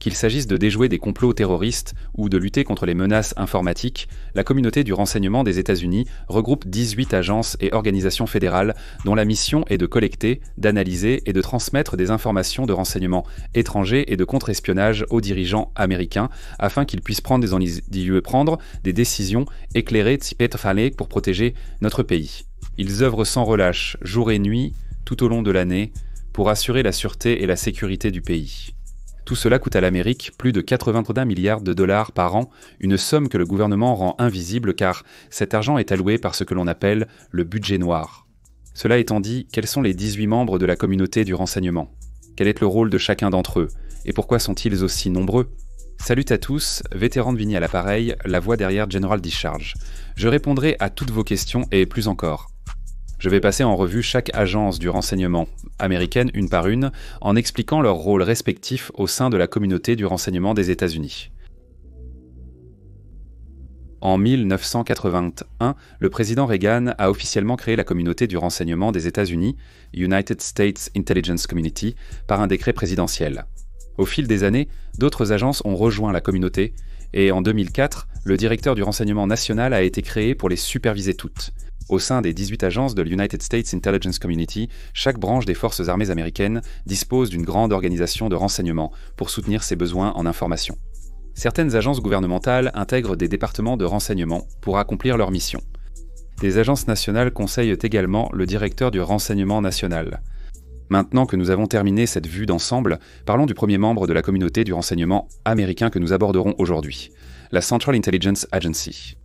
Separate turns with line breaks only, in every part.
Qu'il s'agisse de déjouer des complots terroristes ou de lutter contre les menaces informatiques, la communauté du renseignement des États-Unis regroupe 18 agences et organisations fédérales dont la mission est de collecter, d'analyser et de transmettre des informations de renseignement étrangers et de contre-espionnage aux dirigeants américains afin qu'ils puissent prendre des décisions éclairées pour protéger notre pays. Ils œuvrent sans relâche, jour et nuit, tout au long de l'année, pour assurer la sûreté et la sécurité du pays. Tout cela coûte à l'Amérique plus de 81 milliards de dollars par an, une somme que le gouvernement rend invisible car cet argent est alloué par ce que l'on appelle le budget noir. Cela étant dit, quels sont les 18 membres de la communauté du renseignement? Quel est le rôle de chacun d'entre eux? Et pourquoi sont-ils aussi nombreux? Salut à tous, vétéran de Vigny à l'appareil, la voix derrière General Discharge. Je répondrai à toutes vos questions et plus encore. Je vais passer en revue chaque agence du renseignement américaine une par une, en expliquant leur rôle respectif au sein de la communauté du renseignement des États-Unis. En 1981, le président Reagan a officiellement créé la communauté du renseignement des États-Unis, United States Intelligence Community, par un décret présidentiel. Au fil des années, d'autres agences ont rejoint la communauté, et en 2004, le directeur du renseignement national a été créé pour les superviser toutes. Au sein des 18 agences de l'United States Intelligence Community, chaque branche des forces armées américaines dispose d'une grande organisation de renseignement pour soutenir ses besoins en information. Certaines agences gouvernementales intègrent des départements de renseignement pour accomplir leur mission. Des agences nationales conseillent également le directeur du renseignement national. Maintenant que nous avons terminé cette vue d'ensemble, parlons du premier membre de la communauté du renseignement américain que nous aborderons aujourd'hui, la Central Intelligence Agency.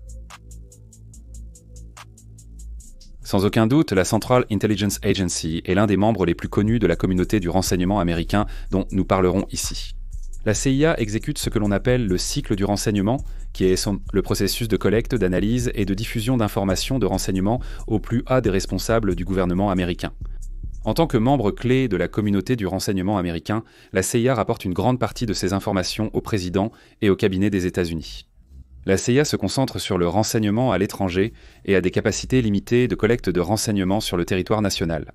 Sans aucun doute, la Central Intelligence Agency est l'un des membres les plus connus de la communauté du renseignement américain dont nous parlerons ici. La CIA exécute ce que l'on appelle le cycle du renseignement, qui est le processus de collecte, d'analyse et de diffusion d'informations de renseignement au plus haut des responsables du gouvernement américain. En tant que membre clé de la communauté du renseignement américain, la CIA rapporte une grande partie de ses informations au président et au cabinet des États-Unis. La CIA se concentre sur le renseignement à l'étranger et a des capacités limitées de collecte de renseignements sur le territoire national.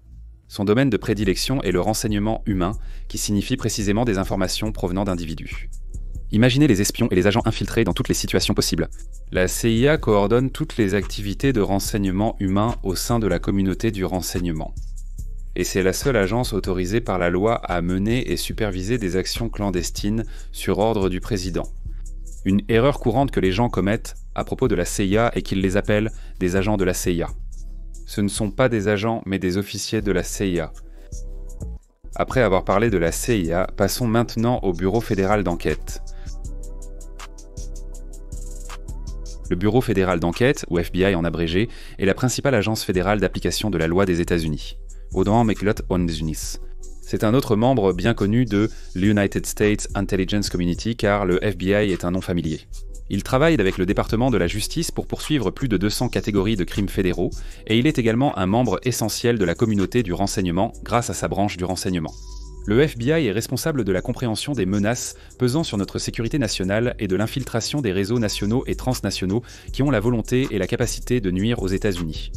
Son domaine de prédilection est le renseignement humain, qui signifie précisément des informations provenant d'individus. Imaginez les espions et les agents infiltrés dans toutes les situations possibles. La CIA coordonne toutes les activités de renseignement humain au sein de la communauté du renseignement. Et c'est la seule agence autorisée par la loi à mener et superviser des actions clandestines sur ordre du président. Une erreur courante que les gens commettent à propos de la CIA est qu'ils les appellent des agents de la CIA. Ce ne sont pas des agents, mais des officiers de la CIA. Après avoir parlé de la CIA, passons maintenant au Bureau fédéral d'enquête. Le Bureau fédéral d'enquête, ou FBI en abrégé, est la principale agence fédérale d'application de la loi des États-Unis. C'est un autre membre bien connu de l'United States Intelligence Community car le FBI est un nom familier. Il travaille avec le département de la justice pour poursuivre plus de 200 catégories de crimes fédéraux et il est également un membre essentiel de la communauté du renseignement grâce à sa branche du renseignement. Le FBI est responsable de la compréhension des menaces pesant sur notre sécurité nationale et de l'infiltration des réseaux nationaux et transnationaux qui ont la volonté et la capacité de nuire aux États-Unis.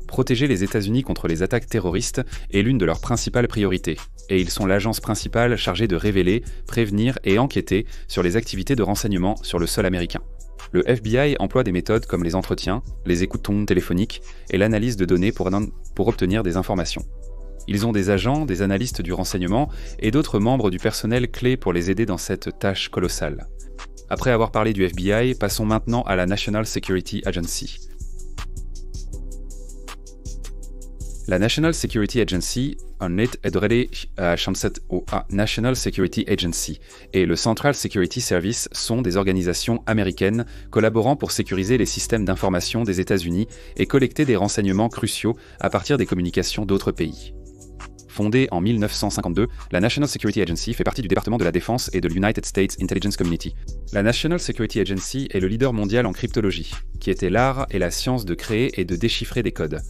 Protéger les États-Unis contre les attaques terroristes est l'une de leurs principales priorités, et ils sont l'agence principale chargée de révéler, prévenir et enquêter sur les activités de renseignement sur le sol américain. Le FBI emploie des méthodes comme les entretiens, les écoutons téléphoniques et l'analyse de données pour obtenir des informations. Ils ont des agents, des analystes du renseignement et d'autres membres du personnel clé pour les aider dans cette tâche colossale. Après avoir parlé du FBI, passons maintenant à la National Security Agency. La National Security Agency National Security Agency et le Central Security Service sont des organisations américaines collaborant pour sécuriser les systèmes d'information des États-Unis et collecter des renseignements cruciaux à partir des communications d'autres pays. Fondée en 1952, la National Security Agency fait partie du département de la Défense et de l'United States Intelligence Community. La National Security Agency est le leader mondial en cryptologie, qui était l'art et la science de créer et de déchiffrer des codes.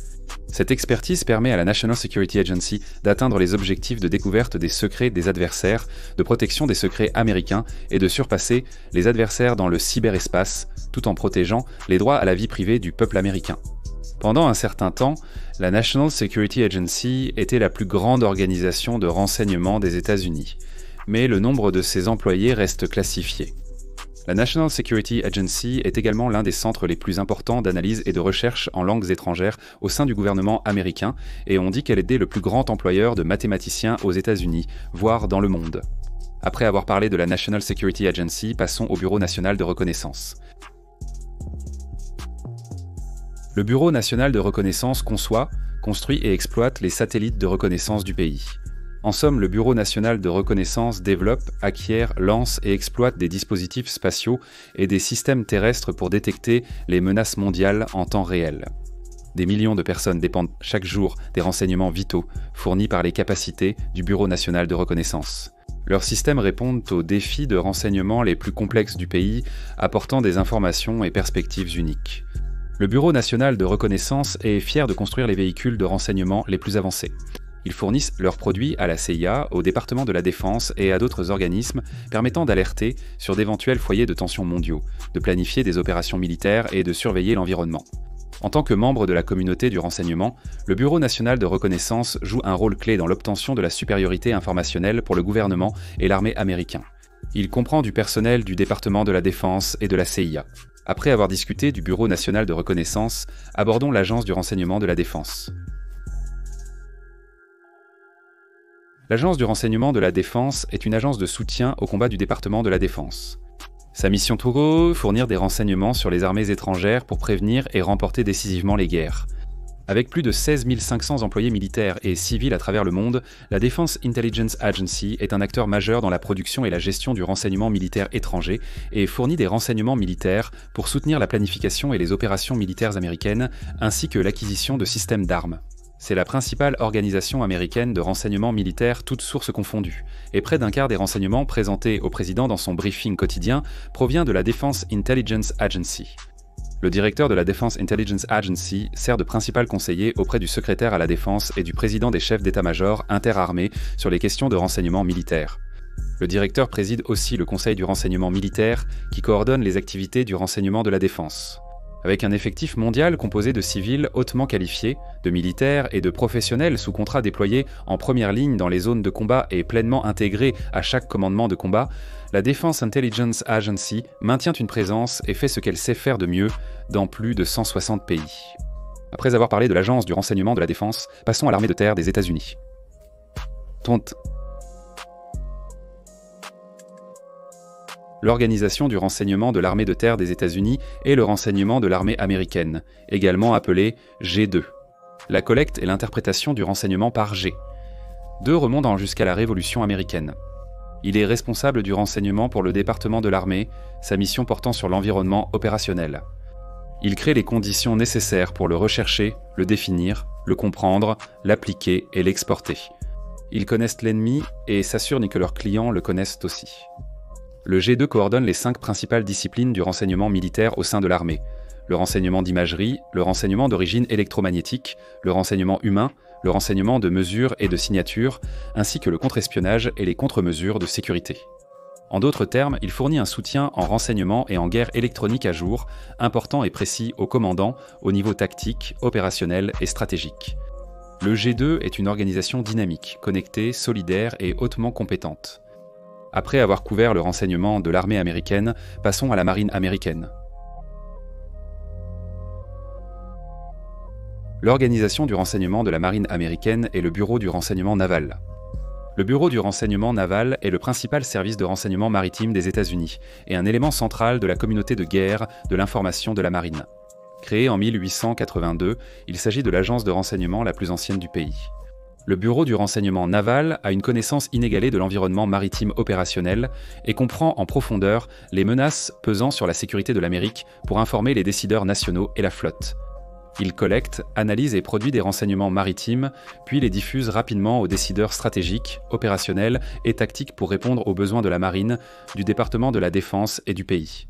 Cette expertise permet à la National Security Agency d'atteindre les objectifs de découverte des secrets des adversaires, de protection des secrets américains et de surpasser les adversaires dans le cyberespace, tout en protégeant les droits à la vie privée du peuple américain. Pendant un certain temps, la National Security Agency était la plus grande organisation de renseignement des États-Unis. mais le nombre de ses employés reste classifié. La National Security Agency est également l'un des centres les plus importants d'analyse et de recherche en langues étrangères au sein du gouvernement américain, et on dit qu'elle est le plus grand employeur de mathématiciens aux États-Unis, voire dans le monde. Après avoir parlé de la National Security Agency, passons au Bureau national de reconnaissance. Le Bureau national de reconnaissance conçoit, construit et exploite les satellites de reconnaissance du pays. En somme, le Bureau national de reconnaissance développe, acquiert, lance et exploite des dispositifs spatiaux et des systèmes terrestres pour détecter les menaces mondiales en temps réel. Des millions de personnes dépendent chaque jour des renseignements vitaux fournis par les capacités du Bureau national de reconnaissance. Leurs systèmes répondent aux défis de renseignement les plus complexes du pays, apportant des informations et perspectives uniques. Le Bureau national de reconnaissance est fier de construire les véhicules de renseignement les plus avancés. Ils fournissent leurs produits à la CIA, au département de la Défense et à d'autres organismes permettant d'alerter sur d'éventuels foyers de tensions mondiaux, de planifier des opérations militaires et de surveiller l'environnement. En tant que membre de la communauté du renseignement, le Bureau national de reconnaissance joue un rôle clé dans l'obtention de la supériorité informationnelle pour le gouvernement et l'armée américains. Il comprend du personnel du département de la Défense et de la CIA. Après avoir discuté du Bureau national de reconnaissance, abordons l'Agence du renseignement de la Défense. L'Agence du renseignement de la Défense est une agence de soutien au combat du département de la Défense. Sa mission est fournir des renseignements sur les armées étrangères pour prévenir et remporter décisivement les guerres. Avec plus de 16 500 employés militaires et civils à travers le monde, la Defense Intelligence Agency est un acteur majeur dans la production et la gestion du renseignement militaire étranger et fournit des renseignements militaires pour soutenir la planification et les opérations militaires américaines, ainsi que l'acquisition de systèmes d'armes. C'est la principale organisation américaine de renseignement militaire, toutes sources confondues, et près d'un quart des renseignements présentés au président dans son briefing quotidien provient de la Defense Intelligence Agency. Le directeur de la Defense Intelligence Agency sert de principal conseiller auprès du secrétaire à la Défense et du président des chefs d'état-major interarmés sur les questions de renseignement militaire. Le directeur préside aussi le Conseil du renseignement militaire qui coordonne les activités du renseignement de la défense. Avec un effectif mondial composé de civils hautement qualifiés, de militaires et de professionnels sous contrat déployés en première ligne dans les zones de combat et pleinement intégrés à chaque commandement de combat, la Defense Intelligence Agency maintient une présence et fait ce qu'elle sait faire de mieux dans plus de 160 pays. Après avoir parlé de l'Agence du renseignement de la défense, passons à l'armée de terre des États-Unis. L'organisation du renseignement de l'armée de terre des États-Unis est le renseignement de l'armée américaine, également appelé G2. La collecte et l'interprétation du renseignement par G. 2 remontent jusqu'à la Révolution américaine. Il est responsable du renseignement pour le département de l'armée, sa mission portant sur l'environnement opérationnel. Il crée les conditions nécessaires pour le rechercher, le définir, le comprendre, l'appliquer et l'exporter. Ils connaissent l'ennemi et s'assurent que leurs clients le connaissent aussi. Le G2 coordonne les 5 principales disciplines du renseignement militaire au sein de l'armée. Le renseignement d'imagerie, le renseignement d'origine électromagnétique, le renseignement humain, le renseignement de mesure et de signature, ainsi que le contre-espionnage et les contre-mesures de sécurité. En d'autres termes, il fournit un soutien en renseignement et en guerre électronique à jour, important et précis aux commandants au niveau tactique, opérationnel et stratégique. Le G2 est une organisation dynamique, connectée, solidaire et hautement compétente. Après avoir couvert le renseignement de l'armée américaine, passons à la marine américaine. L'organisation du renseignement de la marine américaine est le Bureau du renseignement naval. Le Bureau du renseignement naval est le principal service de renseignement maritime des États-Unis et un élément central de la communauté de guerre de l'information de la marine. Créé en 1882, il s'agit de l'agence de renseignement la plus ancienne du pays. Le Bureau du renseignement naval a une connaissance inégalée de l'environnement maritime opérationnel et comprend en profondeur les menaces pesant sur la sécurité de l'Amérique pour informer les décideurs nationaux et la flotte. Il collecte, analyse et produit des renseignements maritimes, puis les diffuse rapidement aux décideurs stratégiques, opérationnels et tactiques pour répondre aux besoins de la marine, du département de la défense et du pays.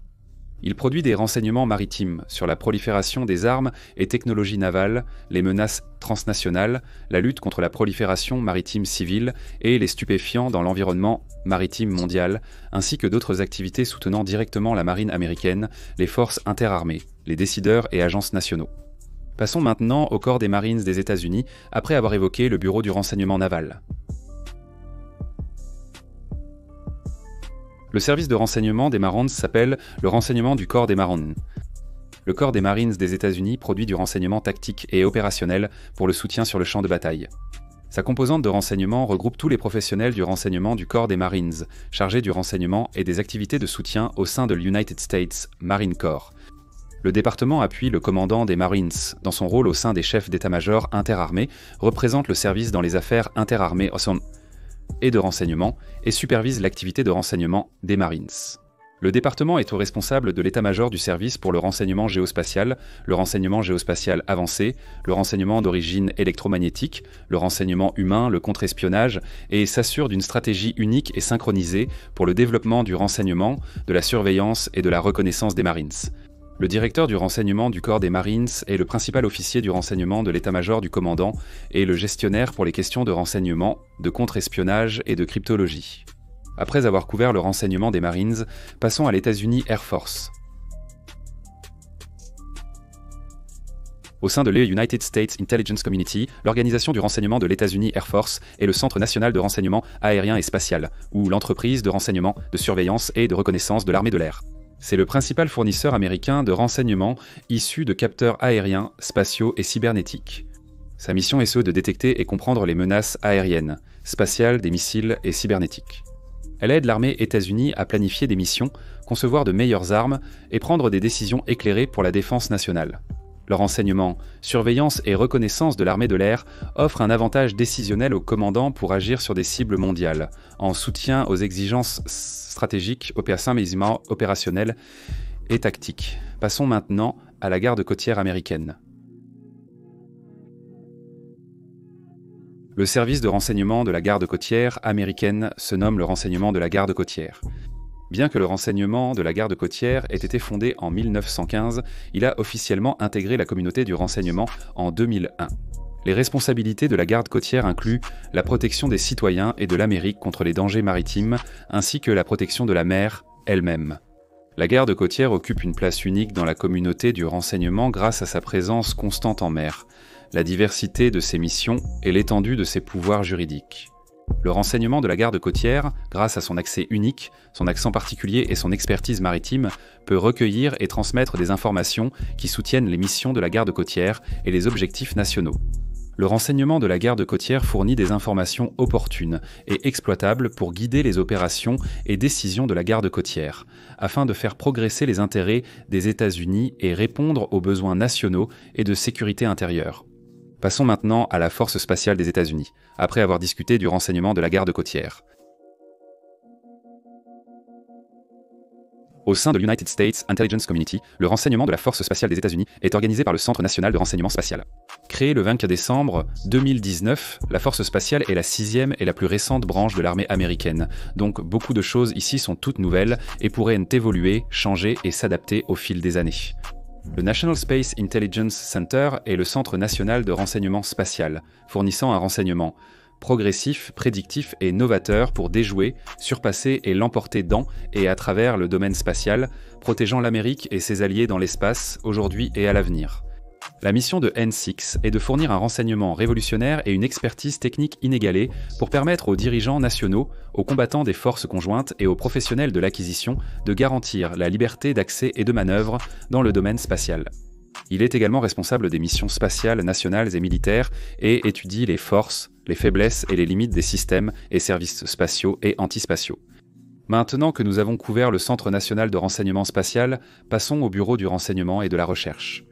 Il produit des renseignements maritimes sur la prolifération des armes et technologies navales, les menaces transnationales, la lutte contre la prolifération maritime civile et les stupéfiants dans l'environnement maritime mondial, ainsi que d'autres activités soutenant directement la marine américaine, les forces interarmées, les décideurs et agences nationaux. Passons maintenant au corps des Marines des États-Unis, après avoir évoqué le Bureau du renseignement naval. Le service de renseignement des Marines s'appelle le renseignement du corps des Marines. Le corps des Marines des États-Unis produit du renseignement tactique et opérationnel pour le soutien sur le champ de bataille. Sa composante de renseignement regroupe tous les professionnels du renseignement du corps des Marines, chargés du renseignement et des activités de soutien au sein de l'United States Marine Corps. Le département appuie le commandant des Marines dans son rôle au sein des chefs d'état-major interarmés, représente le service dans les affaires interarmées et de renseignement et supervise l'activité de renseignement des Marines. Le département est responsable de l'état-major du service pour le renseignement géospatial, le renseignement géospatial avancé, le renseignement d'origine électromagnétique, le renseignement humain, le contre-espionnage, et s'assure d'une stratégie unique et synchronisée pour le développement du renseignement, de la surveillance et de la reconnaissance des Marines. Le directeur du renseignement du corps des Marines est le principal officier du renseignement de l'état-major du commandant et le gestionnaire pour les questions de renseignement, de contre-espionnage et de cryptologie. Après avoir couvert le renseignement des Marines, passons à l'États-Unis Air Force. Au sein de l'United States Intelligence Community, l'organisation du renseignement de l'États-Unis Air Force est le Centre national de renseignement aérien et spatial, ou l'entreprise de renseignement, de surveillance et de reconnaissance de l'armée de l'air. C'est le principal fournisseur américain de renseignements issus de capteurs aériens, spatiaux et cybernétiques. Sa mission est de détecter et comprendre les menaces aériennes, spatiales, des missiles et cybernétiques. Elle aide l'armée États-Unis à planifier des missions, concevoir de meilleures armes et prendre des décisions éclairées pour la défense nationale. Le renseignement, surveillance et reconnaissance de l'armée de l'air offrent un avantage décisionnel aux commandants pour agir sur des cibles mondiales, en soutien aux exigences stratégiques, opérationnelles et tactiques. Passons maintenant à la garde côtière américaine. Le service de renseignement de la garde côtière américaine se nomme le renseignement de la garde côtière. Bien que le renseignement de la garde côtière ait été fondé en 1915, il a officiellement intégré la communauté du renseignement en 2001. Les responsabilités de la garde côtière incluent la protection des citoyens et de l'Amérique contre les dangers maritimes, ainsi que la protection de la mer elle-même. La garde côtière occupe une place unique dans la communauté du renseignement grâce à sa présence constante en mer, la diversité de ses missions et l'étendue de ses pouvoirs juridiques. Le renseignement de la garde côtière, grâce à son accès unique, son accent particulier et son expertise maritime, peut recueillir et transmettre des informations qui soutiennent les missions de la garde côtière et les objectifs nationaux. Le renseignement de la garde côtière fournit des informations opportunes et exploitables pour guider les opérations et décisions de la garde côtière, afin de faire progresser les intérêts des États-Unis et répondre aux besoins nationaux et de sécurité intérieure. Passons maintenant à la Force spatiale des États-Unis, après avoir discuté du renseignement de la garde côtière. Au sein de l'United States Intelligence Community, le renseignement de la Force spatiale des États-Unis est organisé par le Centre national de renseignement spatial. Créée le 24 décembre 2019, la Force spatiale est la 6e et la plus récente branche de l'armée américaine, donc beaucoup de choses ici sont toutes nouvelles et pourraient évoluer, changer et s'adapter au fil des années. Le National Space Intelligence Center est le Centre national de renseignement spatial, fournissant un renseignement progressif, prédictif et novateur pour déjouer, surpasser et l'emporter dans et à travers le domaine spatial, protégeant l'Amérique et ses alliés dans l'espace, aujourd'hui et à l'avenir. La mission de N6 est de fournir un renseignement révolutionnaire et une expertise technique inégalée pour permettre aux dirigeants nationaux, aux combattants des forces conjointes et aux professionnels de l'acquisition de garantir la liberté d'accès et de manœuvre dans le domaine spatial. Il est également responsable des missions spatiales nationales et militaires et étudie les forces, les faiblesses et les limites des systèmes et services spatiaux et antispatiaux. Maintenant que nous avons couvert le Centre national de renseignement spatial, passons au Bureau du renseignement et de la recherche.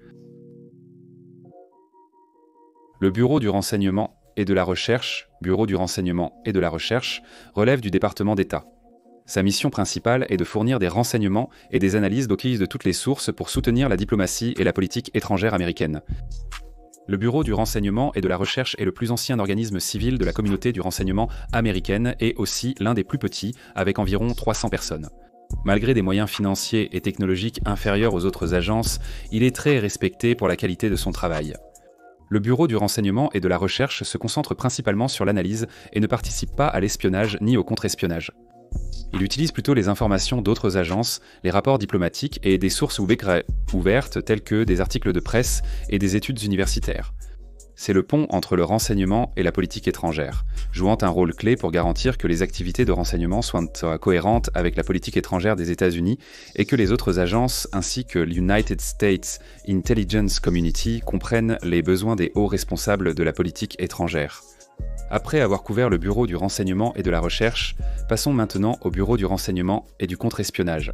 Le Bureau du renseignement et de la recherche, relève du département d'État. Sa mission principale est de fournir des renseignements et des analyses de toutes les sources pour soutenir la diplomatie et la politique étrangère américaine. Le Bureau du renseignement et de la recherche est le plus ancien organisme civil de la communauté du renseignement américaine et aussi l'un des plus petits, avec environ 300 personnes. Malgré des moyens financiers et technologiques inférieurs aux autres agences, il est très respecté pour la qualité de son travail. Le Bureau du renseignement et de la recherche se concentre principalement sur l'analyse et ne participe pas à l'espionnage ni au contre-espionnage. Il utilise plutôt les informations d'autres agences, les rapports diplomatiques et des sources ouvertes telles que des articles de presse et des études universitaires. C'est le pont entre le renseignement et la politique étrangère, jouant un rôle clé pour garantir que les activités de renseignement soient cohérentes avec la politique étrangère des États-Unis et que les autres agences ainsi que l'United States Intelligence Community comprennent les besoins des hauts responsables de la politique étrangère. Après avoir couvert le bureau du renseignement et de la recherche, passons maintenant au bureau du renseignement et du contre-espionnage.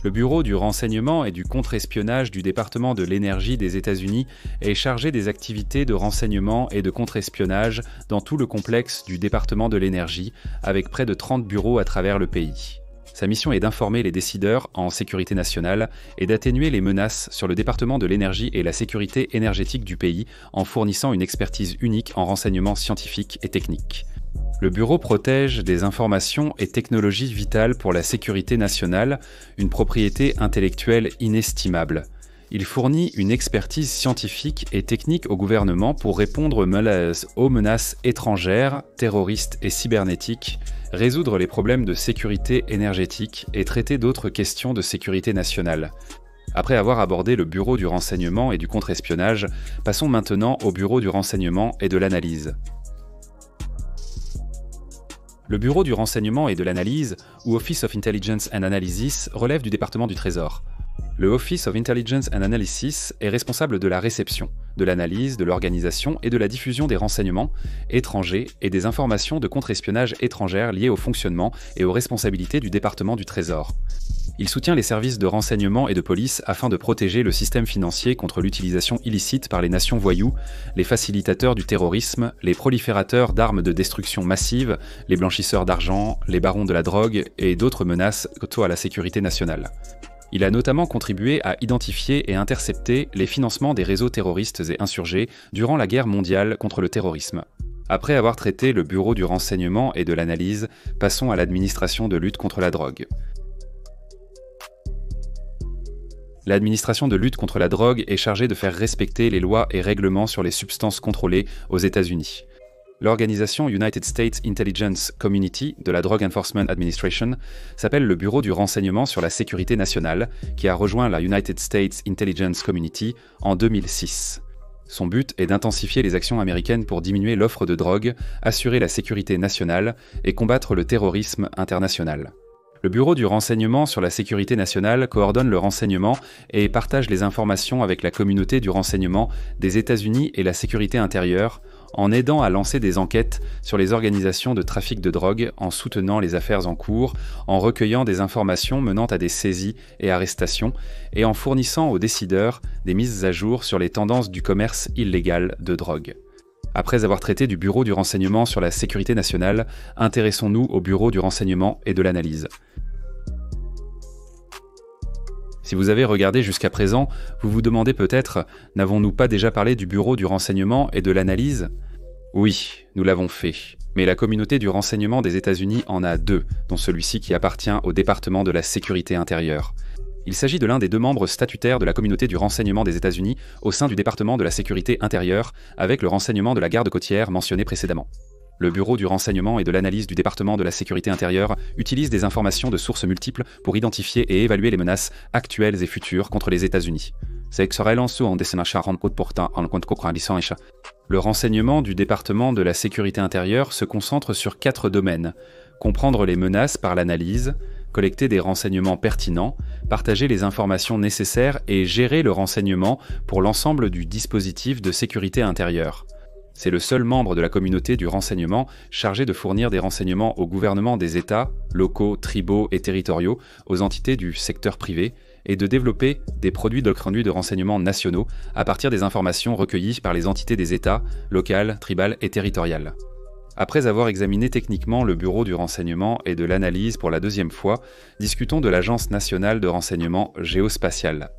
Le Bureau du renseignement et du contre-espionnage du département de l'énergie des États-Unis est chargé des activités de renseignement et de contre-espionnage dans tout le complexe du département de l'énergie, avec près de 30 bureaux à travers le pays. Sa mission est d'informer les décideurs en sécurité nationale et d'atténuer les menaces sur le département de l'énergie et la sécurité énergétique du pays en fournissant une expertise unique en renseignements scientifiques et techniques. Le Bureau protège des informations et technologies vitales pour la sécurité nationale, une propriété intellectuelle inestimable. Il fournit une expertise scientifique et technique au gouvernement pour répondre aux menaces étrangères, terroristes et cybernétiques, résoudre les problèmes de sécurité énergétique et traiter d'autres questions de sécurité nationale. Après avoir abordé le Bureau du renseignement et du contre-espionnage, passons maintenant au Bureau du renseignement et de l'analyse. Le Bureau du renseignement et de l'analyse, ou Office of Intelligence and Analysis, relève du département du Trésor. Le Office of Intelligence and Analysis est responsable de la réception, de l'analyse, de l'organisation et de la diffusion des renseignements étrangers et des informations de contre-espionnage étrangères liées au fonctionnement et aux responsabilités du département du Trésor. Il soutient les services de renseignement et de police afin de protéger le système financier contre l'utilisation illicite par les nations voyous, les facilitateurs du terrorisme, les proliférateurs d'armes de destruction massive, les blanchisseurs d'argent, les barons de la drogue et d'autres menaces quant à la sécurité nationale. Il a notamment contribué à identifier et intercepter les financements des réseaux terroristes et insurgés durant la guerre mondiale contre le terrorisme. Après avoir traité le Bureau du renseignement et de l'analyse, passons à l'administration de lutte contre la drogue. L'administration de lutte contre la drogue est chargée de faire respecter les lois et règlements sur les substances contrôlées aux États-Unis. L'organisation United States Intelligence Community de la Drug Enforcement Administration s'appelle le Bureau du renseignement sur la sécurité nationale, qui a rejoint la United States Intelligence Community en 2006. Son but est d'intensifier les actions américaines pour diminuer l'offre de drogue, assurer la sécurité nationale et combattre le terrorisme international. Le Bureau du renseignement sur la sécurité nationale coordonne le renseignement et partage les informations avec la communauté du renseignement des États-Unis et la sécurité intérieure, en aidant à lancer des enquêtes sur les organisations de trafic de drogue, en soutenant les affaires en cours, en recueillant des informations menant à des saisies et arrestations, et en fournissant aux décideurs des mises à jour sur les tendances du commerce illégal de drogue. Après avoir traité du Bureau du renseignement sur la sécurité nationale, intéressons-nous au Bureau du renseignement et de l'analyse. Si vous avez regardé jusqu'à présent, vous vous demandez peut-être, n'avons-nous pas déjà parlé du Bureau du renseignement et de l'analyse ? Oui, nous l'avons fait, mais la communauté du renseignement des États-Unis en a deux, dont celui-ci qui appartient au département de la sécurité intérieure. Il s'agit de l'un des deux membres statutaires de la communauté du renseignement des États-Unis au sein du département de la sécurité intérieure, avec le renseignement de la garde côtière mentionné précédemment. Le Bureau du renseignement et de l'analyse du département de la sécurité intérieure utilise des informations de sources multiples pour identifier et évaluer les menaces actuelles et futures contre les États-Unis. Le renseignement du département de la sécurité intérieure se concentre sur 4 domaines: comprendre les menaces par l'analyse, collecter des renseignements pertinents, partager les informations nécessaires et gérer le renseignement pour l'ensemble du dispositif de sécurité intérieure. C'est le seul membre de la communauté du renseignement chargé de fournir des renseignements au gouvernement des États, locaux, tribaux et territoriaux, aux entités du secteur privé, et de développer des produits de renseignement nationaux à partir des informations recueillies par les entités des États, locales, tribales et territoriales. Après avoir examiné techniquement le Bureau du renseignement et de l'analyse pour la deuxième fois, discutons de l'Agence nationale de renseignement géospatial.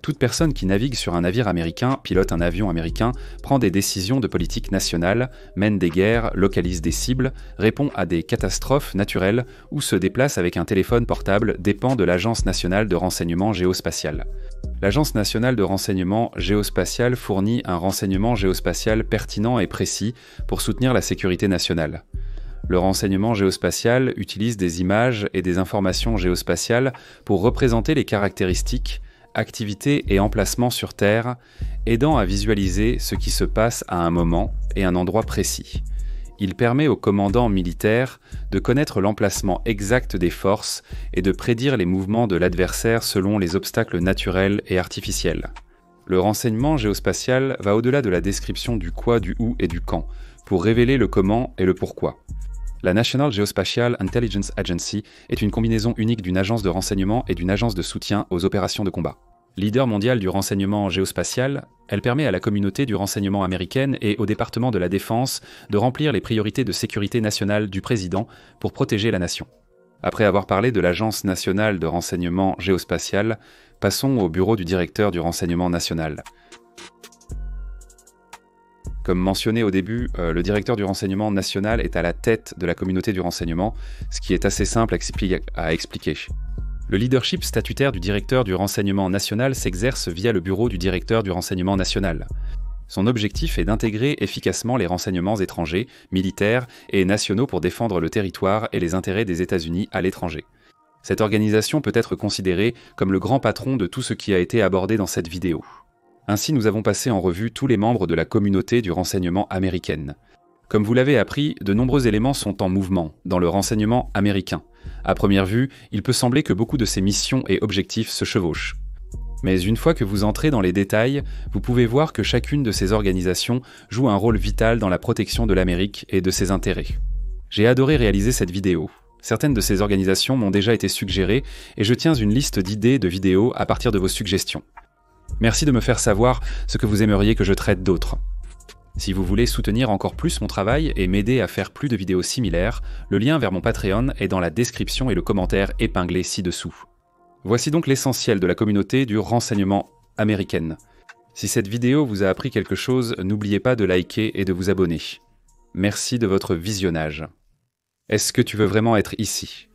Toute personne qui navigue sur un navire américain, pilote un avion américain, prend des décisions de politique nationale, mène des guerres, localise des cibles, répond à des catastrophes naturelles ou se déplace avec un téléphone portable dépend de l'Agence nationale de renseignement géospatial. L'Agence nationale de renseignement géospatial fournit un renseignement géospatial pertinent et précis pour soutenir la sécurité nationale. Le renseignement géospatial utilise des images et des informations géospatiales pour représenter les caractéristiques, activités et emplacements sur Terre, aidant à visualiser ce qui se passe à un moment et un endroit précis. Il permet aux commandants militaires de connaître l'emplacement exact des forces et de prédire les mouvements de l'adversaire selon les obstacles naturels et artificiels. Le renseignement géospatial va au-delà de la description du quoi, du où et du quand, pour révéler le comment et le pourquoi. La National Geospatial Intelligence Agency est une combinaison unique d'une agence de renseignement et d'une agence de soutien aux opérations de combat. Leader mondial du renseignement géospatial, elle permet à la communauté du renseignement américaine et au département de la Défense de remplir les priorités de sécurité nationale du président pour protéger la nation. Après avoir parlé de l'Agence nationale de renseignement géospatial, passons au bureau du directeur du renseignement national. Comme mentionné au début, le directeur du renseignement national est à la tête de la communauté du renseignement, ce qui est assez simple à expliquer. Le leadership statutaire du directeur du renseignement national s'exerce via le bureau du directeur du renseignement national. Son objectif est d'intégrer efficacement les renseignements étrangers, militaires et nationaux pour défendre le territoire et les intérêts des États-Unis à l'étranger. Cette organisation peut être considérée comme le grand patron de tout ce qui a été abordé dans cette vidéo. Ainsi, nous avons passé en revue tous les membres de la communauté du renseignement américaine. Comme vous l'avez appris, de nombreux éléments sont en mouvement dans le renseignement américain. À première vue, il peut sembler que beaucoup de ces missions et objectifs se chevauchent. Mais une fois que vous entrez dans les détails, vous pouvez voir que chacune de ces organisations joue un rôle vital dans la protection de l'Amérique et de ses intérêts. J'ai adoré réaliser cette vidéo. Certaines de ces organisations m'ont déjà été suggérées et je tiens une liste d'idées de vidéos à partir de vos suggestions. Merci de me faire savoir ce que vous aimeriez que je traite d'autres. Si vous voulez soutenir encore plus mon travail et m'aider à faire plus de vidéos similaires, le lien vers mon Patreon est dans la description et le commentaire épinglé ci-dessous. Voici donc l'essentiel de la communauté du renseignement américaine. Si cette vidéo vous a appris quelque chose, n'oubliez pas de liker et de vous abonner. Merci de votre visionnage. Est-ce que tu veux vraiment être ici?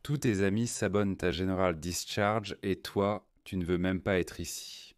Tous tes amis s'abonnent à General Discharge et toi, tu ne veux même pas être ici.